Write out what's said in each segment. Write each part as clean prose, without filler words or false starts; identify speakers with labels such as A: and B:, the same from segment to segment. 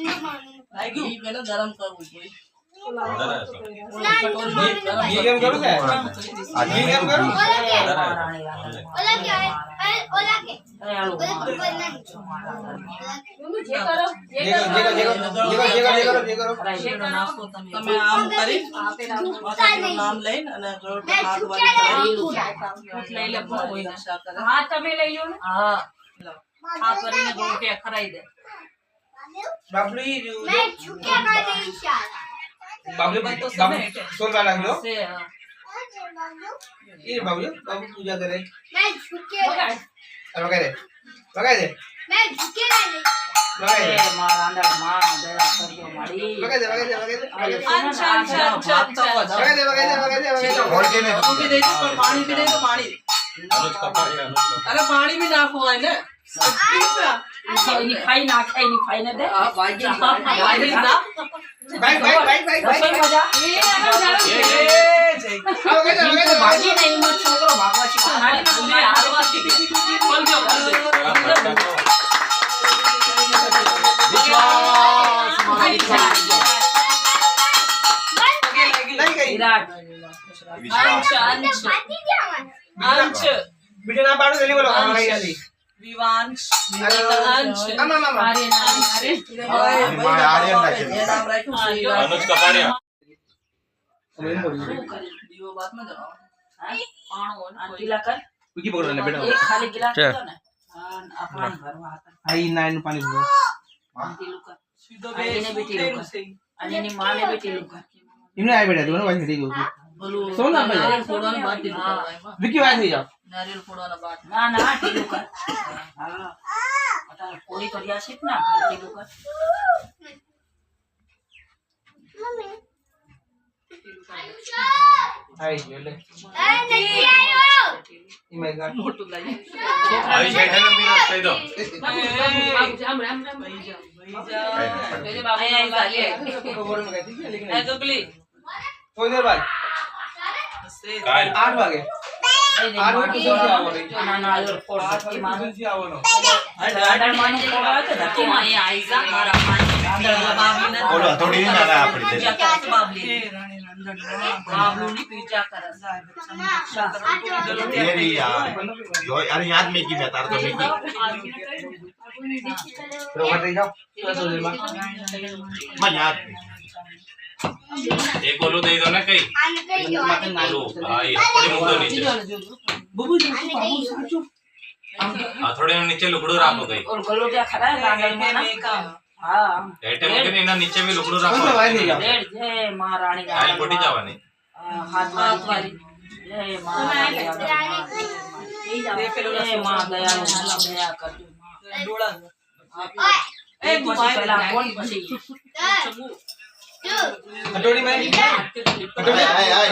A: लागी पहले गरम करू कोई
B: ये गेम करू क्या ये गेम करू
C: ओला क्या है ओला के
B: ये करो
A: તમે આમ કરી નામ લઈને અને હાથ વાળી લઈ લે કોઈ નશા કરે
D: હા તમે લઈ લો ને
A: હા
D: આ કરીને ગોળે ખરાઈ દે
B: बाबली
C: मैं झुके का नहीं चाह
B: बाबली
A: तो
B: बाबू
A: समय है।
B: सोल वाला लो
D: સે
B: ये बाबू बाबू पूजा करे
C: मैं झुकेगा
B: लगा दे
C: मैं झुकेगा नहीं
B: लगा दे
D: મારા આંધળ માં દયા કરજો મારી
B: लगा दे
D: अच्छा अच्छा अच्छा
B: लगा दे
E: और के नहीं
A: भी दे दो पर पानी भी दे दो पानी अरे पानी भी ना खोए ने
D: એની ખાઈ નાખે એની ખાઈને દે
A: हां भाई ना
B: बाइक
D: રસોઈ મજા
A: ये
B: लगा दे
D: ભાગી ને એનો છોકરો ભાગવા છે મારી ના હારવા છે બોલ જો
B: नहीं गई
D: વિરાટ અંશ અંશ
C: पार्टी क्या है
D: અંશ
B: वीडियो ना पाड़ो जल्दी बोलो लगा जल्दी
A: विवांश
D: અંશ
B: मामा मामा
D: મારે ના મારે
E: आर्यन नाखे
A: ये नाम राખ્યું શ્રી
F: अनुज कपाड़िया
A: દીવો બાત માં જાઓ
D: પાણો આ ઢીલા કર
B: कुकी पकड़ ले बेटा
D: એક ખાલી ગિલાસ લીધો ને આ પાણી ભરવા હતા
B: आई नाइन पानी भरो
D: ઢીલું કર
A: સીધો
D: આ એને બેટી લોકો અને એની માને બેટી લોકો
B: इन्हें आई बेटा दोनों वाइस ठीक हो
A: બોલું
B: સોના ભાઈ.
A: નારિયેળ ફોડવાની બાત દીધું
D: હા.
A: કરવા
B: विकी वाइस नहीं जाओ
A: નારિયેળ ફોડવાના બાત
D: ના ના ઢીલું કર હા અત્યારે પોળી કર્યા છે ને ઢીલું કર
B: आई ये ले
C: नहीं आयो
B: ये मैं गाड़
A: મોટું લાગે
F: આવી છે ને મીરા કહી દો
D: પેલે બાબુ આઈ ચાલે
B: बोल में गई थी लेकिन
D: એ ગગલી
B: थोड़ी देर बाद
F: કાલ
B: 8 वागे 8 वागे तो क्या हो रही
D: ના ના આયો ફોડ
B: 8 वागे
D: માનો
B: तो क्या हो नो
D: આંધળ માનો ફોડ આવે છે ધક્કો મારી આઈ જા મારા આંધળ બાબલીને
E: बोलो थोड़ी नहीं ना अपनी
D: પૂજા કરે છે બાબલી
A: રાણી નંદન
D: બાબલુની પૂજા કરે છે
E: ये भी यार जो अरे याद में की मैं तार तो नहीं
B: तो मत जाओ तो देर बाद
E: मैं याद में
F: એક બોલું દઈ દો ને કઈ
C: आने कहीं जो आने
F: બોલું હા એ થોડી મૂકો નીચે હા થોડી નીચે લુગડું રાખો કઈ
D: और गलोटिया खड़ा है आंधळ में ना हां
F: એટલે મૂકે ને એના નીચે બી લુગડું
B: तो
F: રાખો
B: वाइस नहीं जाओ
D: રેડ જય મહારાણી
F: કાલ ખોટી જવાની
D: हाथ वाली जय महाराणी जय मां दया दया कर
A: ડોળા
D: ए तू पहला कौन पसी
B: कटोरी में
E: अरे आए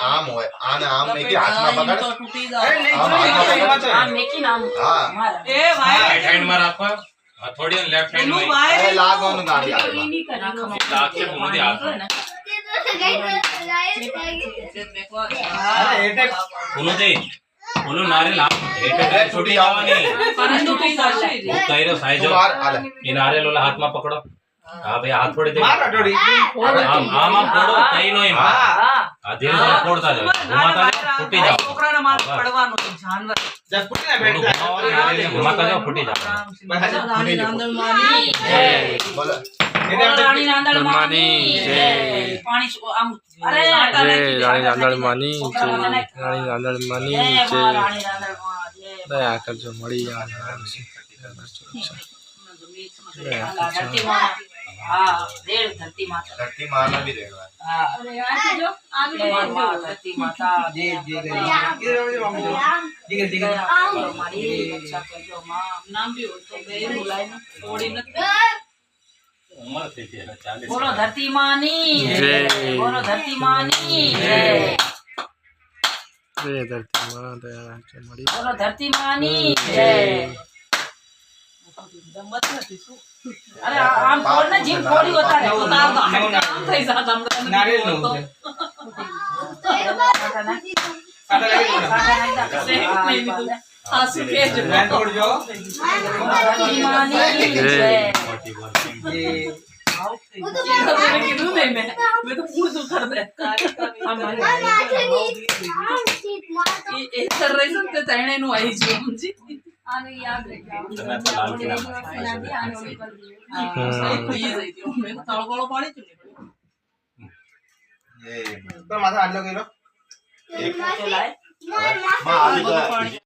E: आम हो आने आम में के हाथ में पकड़
A: તો તૂટી
B: अरे
A: જાય
B: नहीं
E: हाँ,
B: थोड़ी
E: हाँ,
B: मत
D: हां मेकी नाम
E: हाँ।
D: हमारा
A: એ ભાઈ
F: રાઈટ હેન્ડ માં રાખો હા થોડી લેફ્ટ હેન્ડ
A: પેલું
F: માં
E: अरे
A: ભાઈ
E: लागो न गाड़ी आ
D: नहीं करना
F: લાગે પૂરી હાથ
B: अरे अटैक
F: બોલું દે બોલું નારે લા એટલે છૂટી જવાની
D: पर टूटी जाए
F: હું કહી રહ્યો સાઈજો
E: मार आले
F: એ નારિયેલ ઓલા હાથમાં પકડો હા ભાઈ હાથ થોડી દે
B: मार कटोरी
F: આમ આમ આમ ફોડો કઈ નો એમ
B: हां
D: हां
F: આ ધીરે ધીરે ફોડતા જાવ ઘુમાતા જાવ ફૂટી જાવ
A: છોકરાને માર પડવાનું છે જાનવર
B: जब पुटी ना
F: થોડું
B: बैठता
F: ઘુમાવો ને નારિયેલ ઘુમાતા જાવ ફૂટી જાવ
A: રાણી નંદન માની
E: बोलो
D: रानी नांदड़ मानी जय पानी आम अरे
G: जय रानी नांदड़ मानी जय रानी नांदड़ मानी
D: जय मां
G: जय
D: रानी नांदड़ मां जय
G: दया करजो मળી આ
D: धरती मां हां देर धरती माता
E: धरती मारना भी देगा
D: हां अरे यहाँ जो आगे मां धरती माता
B: जी जी जी जी
D: हमारी रक्षा करजो मां नाम भी हो तो गए बुलाए ना थोड़ी न
F: ઉંમર થઈ ગઈ એટલે 40
D: बोलो धरती मानी
G: जय।
D: बोलो धरती मानी जय
G: જય ધરતી માં દયા કરજો મળી
D: बोलो धरती मानी जय
A: ગમત નથી શું
D: अरे आम फोड़ ना जीभ फोड़ी होता है
A: ઉતાર તો આમ થઈ જાત આમ
B: नारियल नो
D: काटा ना
B: काटा लगे ना
D: काटा नहीं था
A: સેક નહીં દીધું આસુ કે જ
B: मैं छोड़ जो
D: धरती मानी जय
F: મોટી બોલ
B: ये
A: ઊંધું કર દે આ મારી એ સર રહી છે ને તે તણેનું આવી છે સમજી
C: આને યાદ
F: તમે તો લાલ કિલ્લામાં
C: રાખજો
A: થઈ જઈ હતી મેં તો તળકોળો પાણી ચૂની
E: એ
B: તો માથા આટલો કર્યો
E: એક
D: તો લાય
E: માં આવી
A: બધું
E: તો
A: પાણી